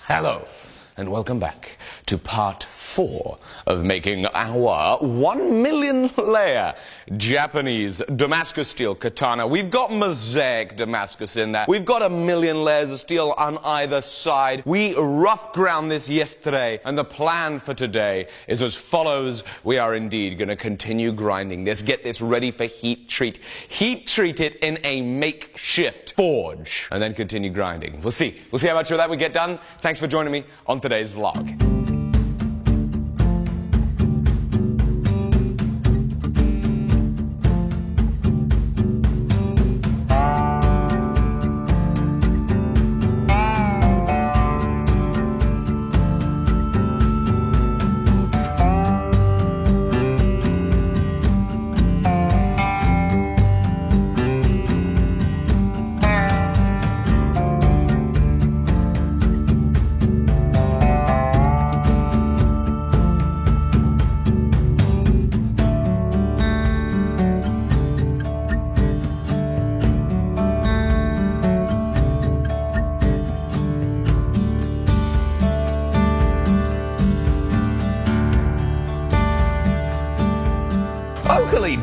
Hello, and welcome back to part 4 of making our 1 million layer Japanese Damascus steel katana. We've got mosaic Damascus in there. We've got 1 million layers of steel on either side. We rough ground this yesterday, and the plan for today is as follows. We are indeed going to continue grinding this, get this ready for heat treat it in a makeshift forge, and then continue grinding. We'll see how much of that we get done. Thanks for joining me on today's vlog.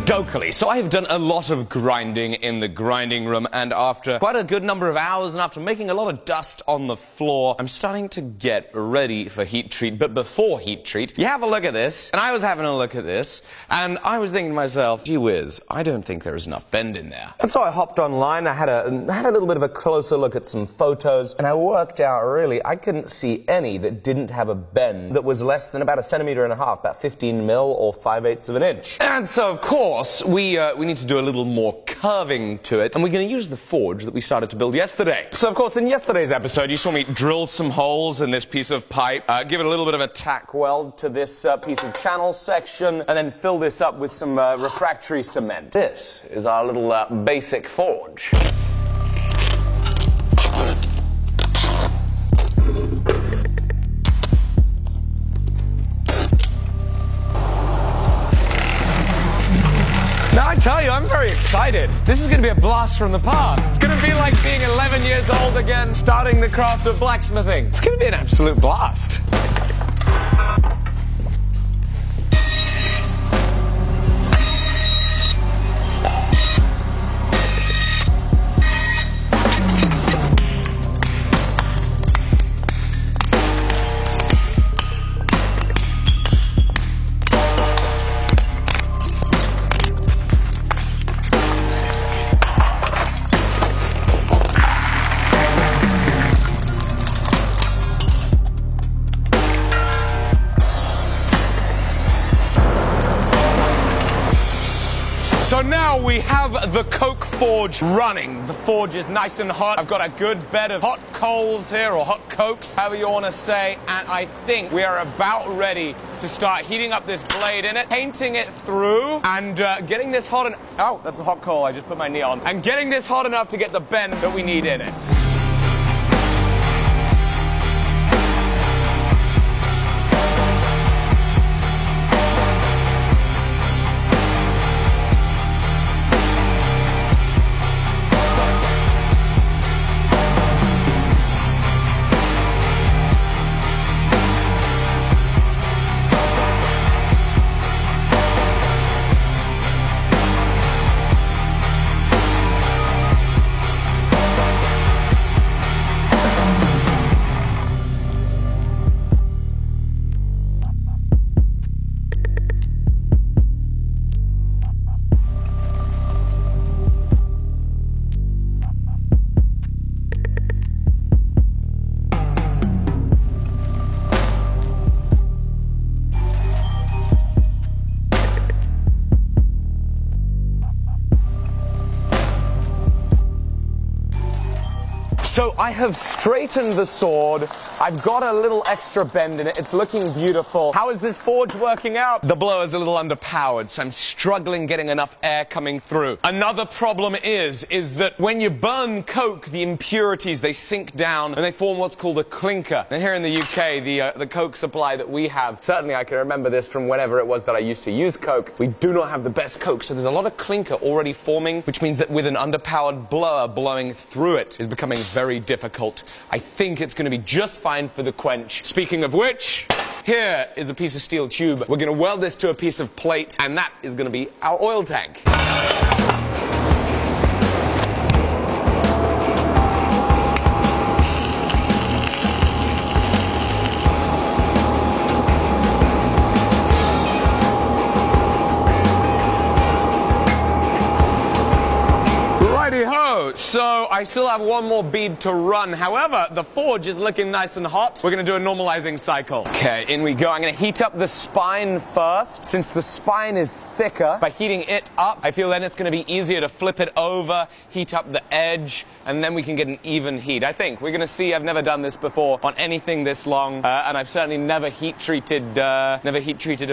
Dokily. So I have done a lot of grinding in the grinding room, and after quite a good number of hours and after making a lot of dust on the floor, I'm starting to get ready for heat treat. But before heat treat, you have a look at this, and I was having a look at this, and I was thinking to myself, gee whiz, I don't think there's enough bend in there. And so I hopped online, I had a little bit of a closer look at some photos, and I worked out really I couldn't see any that didn't have a bend that was less than about 1.5 centimeters, about 15 mil or 5/8 of an inch. And so of course we need to do a little more curving to it, and we're going to use the forge that we started to build yesterday. So of course in yesterday's episode you saw me drill some holes in this piece of pipe, give it a little bit of a tack weld to this piece of channel section, and then fill this up with some refractory cement. This is our little basic forge. Now, I tell you, I'm very excited. This is going to be a blast from the past. It's going to be like being 11 years old again, starting the craft of blacksmithing. It's going to be an absolute blast. So now we have the coke forge running. The forge is nice and hot. I've got a good bed of hot coals here, or hot cokes, however you want to say, and I think we are about ready to start heating up this blade in it, painting it through, and getting this hot and... Oh, that's a hot coal, I just put my knee on. And getting this hot enough to get the bend that we need in it. So I have straightened the sword. I've got a little extra bend in it. It's looking beautiful. How is this forge working out? The blower is a little underpowered, so I'm struggling getting enough air coming through. Another problem is that when you burn coke, the impurities, they sink down and they form what's called a clinker. And here in the UK, the coke supply that we have, certainly I can remember this from whenever it was that I used to use coke, we do not have the best coke, so there's a lot of clinker already forming, which means that with an underpowered blower blowing through it is becoming very difficult. I think it's going to be just fine for the quench. Speaking of which, here is a piece of steel tube. We're going to weld this to a piece of plate, and that is going to be our oil tank. Righty-ho! So I still have one more bead to run. However, the forge is looking nice and hot. We're going to do a normalizing cycle. Okay, in we go. I'm going to heat up the spine first. Since the spine is thicker, by heating it up, I feel then it's going to be easier to flip it over, heat up the edge, and then we can get an even heat. I think we're going to see. I've never done this before on anything this long, and I've certainly never heat treated a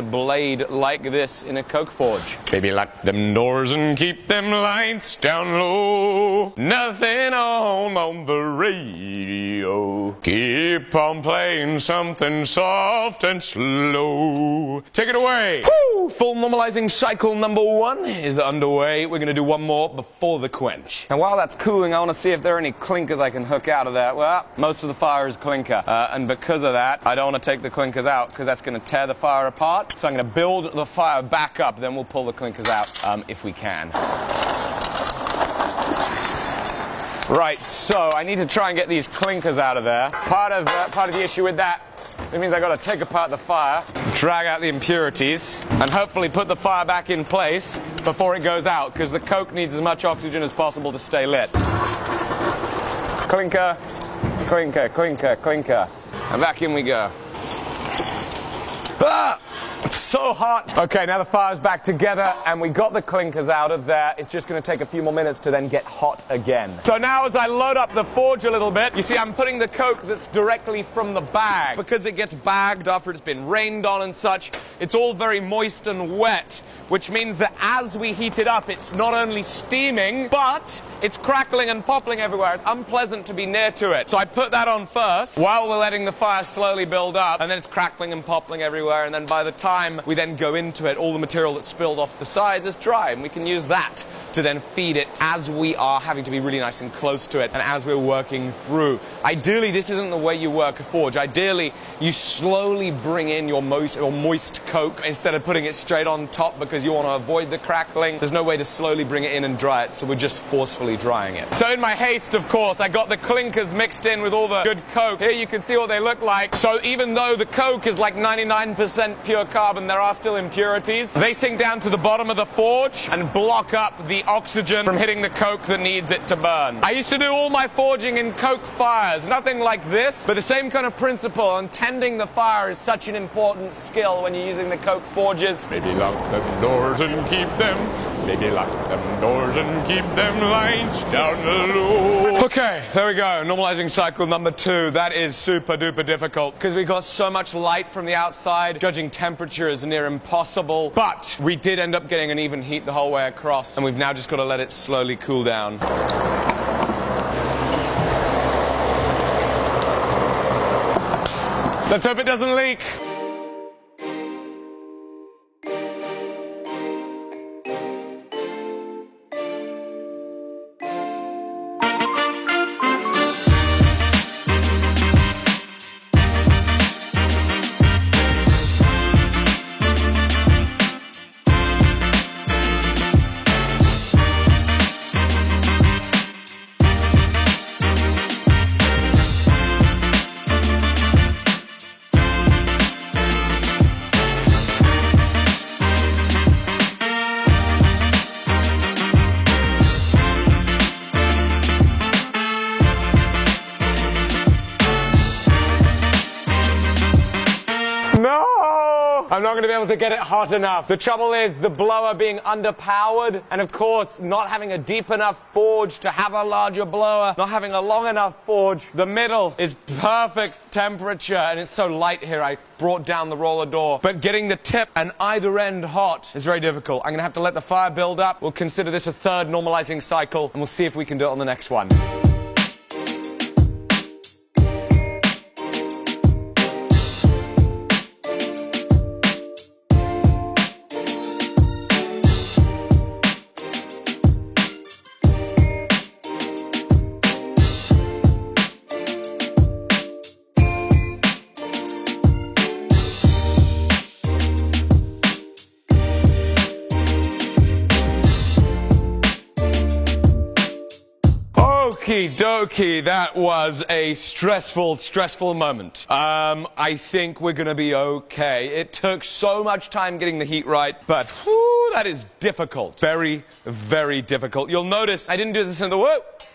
blade like this in a coke forge. Baby, lock them doors and keep them lights down low. Nothing on the radio. Keep on playing something soft and slow. Take it away. Woo! Full normalizing cycle number 1 is underway. We're going to do one more before the quench. And while that's cooling, I want to see if there are any clinkers I can hook out of that. Well, most of the fire is clinker. And because of that, I don't want to take the clinkers out because that's going to tear the fire apart. So I'm going to build the fire back up, then we'll pull the clinkers out if we can. Right, so I need to try and get these clinkers out of there. Part of the issue with that, it means I got to take apart the fire, drag out the impurities, and hopefully put the fire back in place before it goes out, because the coke needs as much oxygen as possible to stay lit. Clinker, clinker, clinker, clinker. And back in we go. Ah! It's so hot. Okay, now the fire's back together and we got the clinkers out of there. It's just going to take a few more minutes to then get hot again. So now as I load up the forge a little bit, you see I'm putting the coke that's directly from the bag. Because it gets bagged after it's been rained on and such, it's all very moist and wet, which means that as we heat it up, it's not only steaming, but it's crackling and popping everywhere. It's unpleasant to be near to it. So I put that on first while we're letting the fire slowly build up, and then it's crackling and popping everywhere, and then by the time we then go into it, all the material that's spilled off the sides is dry, and we can use that to then feed it as we are having to be really nice and close to it and as we're working through. Ideally, this isn't the way you work a forge. Ideally, you slowly bring in your moist coke instead of putting it straight on top because you want to avoid the crackling. There's no way to slowly bring it in and dry it, so we're just forcefully drying it. So in my haste, of course, I got the clinkers mixed in with all the good coke. Here you can see what they look like. So even though the coke is like 99% pure carbon, there are still impurities. They sink down to the bottom of the forge and block up the oxygen from hitting the coke that needs it to burn. I used to do all my forging in coke fires. Nothing like this, but the same kind of principle, and tending the fire is such an important skill when you're using the coke forges. Maybe lock them doors and keep them. Maybe lock them doors and keep them lights down low. Okay, there we go. Normalizing cycle number 2. That is super duper difficult because we got so much light from the outside. Judging temperature is near impossible, but we did end up getting an even heat the whole way across, and we've now just got to let it slowly cool down. Let's hope it doesn't leak. I'm not going to be able to get it hot enough. The trouble is the blower being underpowered, and of course not having a deep enough forge to have a larger blower, not having a long enough forge. The middle is perfect temperature, and it's so light here I brought down the roller door. But getting the tip and either end hot is very difficult. I'm going to have to let the fire build up. We'll consider this a third normalizing cycle, and we'll see if we can do it on the next one. Okie dokie, that was a stressful moment. I think we're gonna be okay. It took so much time getting the heat right, but whew, that is difficult. Very, very difficult. You'll notice I didn't do this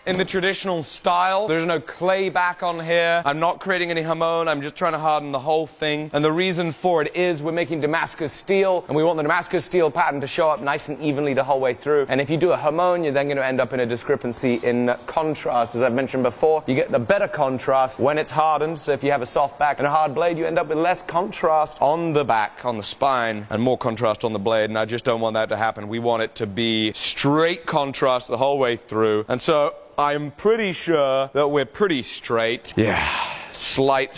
in the traditional style. There's no clay back on here. I'm not creating any hamon. I'm just trying to harden the whole thing. And the reason for it is we're making Damascus steel, and we want the Damascus steel pattern to show up nice and evenly the whole way through. And if you do a hamon, you're then going to end up in a discrepancy in contrast. As I've mentioned before, you get the better contrast when it's hardened. So if you have a soft back and a hard blade, you end up with less contrast on the back, on the spine, and more contrast on the blade. And I just don't want that to happen. We want it to be straight contrast the whole way through. And so I'm pretty sure that we're pretty straight. Yeah, slight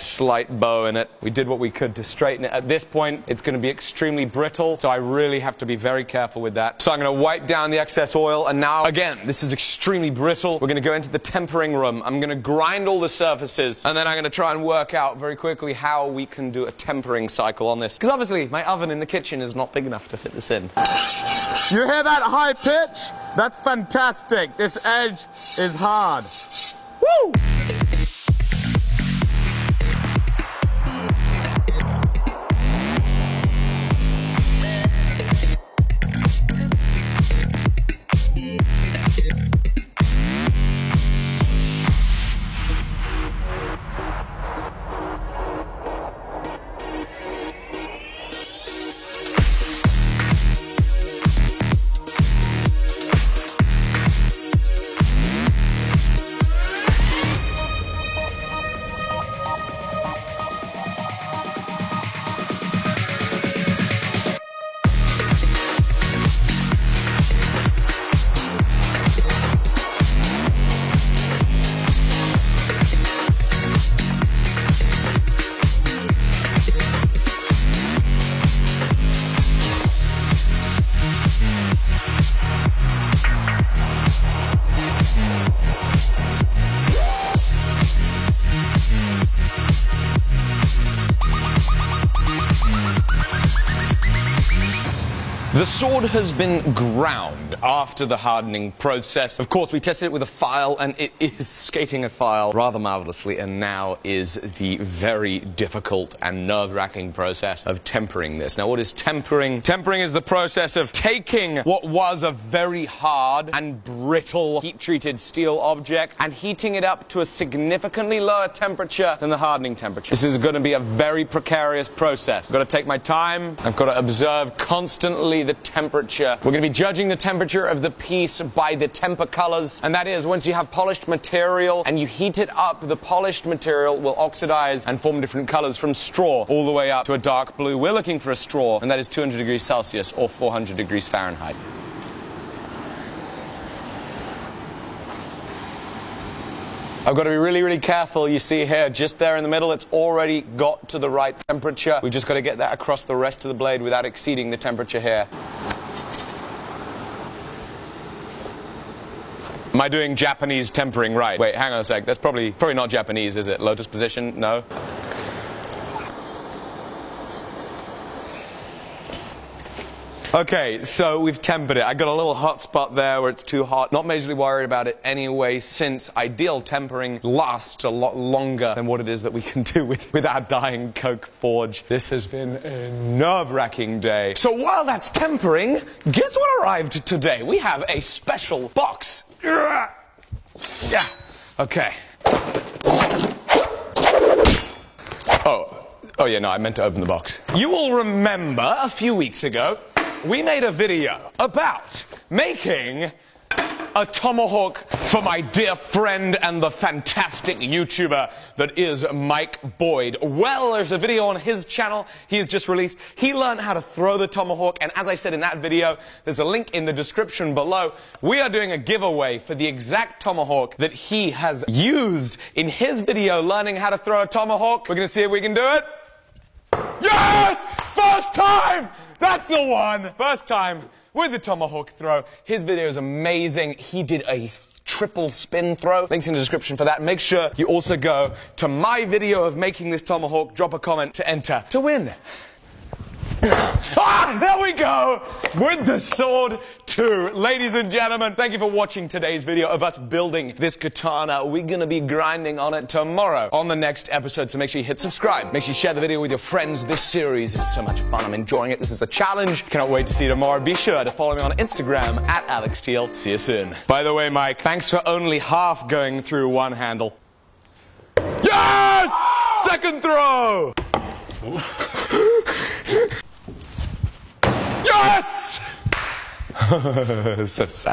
bow in it. We did what we could to straighten it. At this point, it's going to be extremely brittle, so I really have to be very careful with that. So I'm going to wipe down the excess oil, and now, again, this is extremely brittle. We're going to go into the tempering room. I'm going to grind all the surfaces, and then I'm going to try and work out very quickly how we can do a tempering cycle on this. Because obviously, my oven in the kitchen is not big enough to fit this in. You hear that high pitch? That's fantastic. This edge is hard. Woo! The sword has been ground after the hardening process. Of course, we tested it with a file, and it is skating a file rather marvelously, and now is the very difficult and nerve-wracking process of tempering this. Now, what is tempering? Tempering is the process of taking what was a very hard and brittle heat-treated steel object and heating it up to a significantly lower temperature than the hardening temperature. This is going to be a very precarious process. I've got to take my time. I've got to observe constantly the temperature. We're going to be judging the temperature of the piece by the temper colors, and that is, once you have polished material and you heat it up, the polished material will oxidize and form different colors, from straw all the way up to a dark blue. We're looking for a straw, and that is 200 degrees Celsius or 400 degrees Fahrenheit. I've got to be really, really careful. You see here, just there in the middle, it's already got to the right temperature. We've just got to get that across the rest of the blade without exceeding the temperature here. Am I doing Japanese tempering right? Wait, hang on a sec. That's probably not Japanese, is it? Lotus position? No? Okay, so we've tempered it. I got a little hot spot there where it's too hot. Not majorly worried about it anyway, since ideal tempering lasts a lot longer than what it is that we can do with our dying coke forge. This has been a nerve-wracking day. So while that's tempering, guess what arrived today? We have a special box. Yeah. Okay. Oh yeah, no, I meant to open the box. You will remember a few weeks ago, we made a video about making a tomahawk for my dear friend and the fantastic YouTuber that is Mike Boyd. Well, there's a video on his channel he's just released. He learned how to throw the tomahawk, and as I said in that video, there's a link in the description below. We are doing a giveaway for the exact tomahawk that he has used in his video learning how to throw a tomahawk. We're gonna see if we can do it. Yes! First time! That's the one! First time with the tomahawk throw. His video is amazing. He did a triple spin throw. Links in the description for that. Make sure you also go to my video of making this tomahawk. Drop a comment to enter to win. Ah, there we go! With the sword too. Ladies and gentlemen, thank you for watching today's video of us building this katana. We're gonna be grinding on it tomorrow on the next episode, so make sure you hit subscribe. Make sure you share the video with your friends. This series is so much fun. I'm enjoying it. This is a challenge. Cannot wait to see you tomorrow. Be sure to follow me on Instagram at AlexTeal. See you soon. By the way, Mike, thanks for only half going through one handle. Yes! Second throw! Yes! So sad.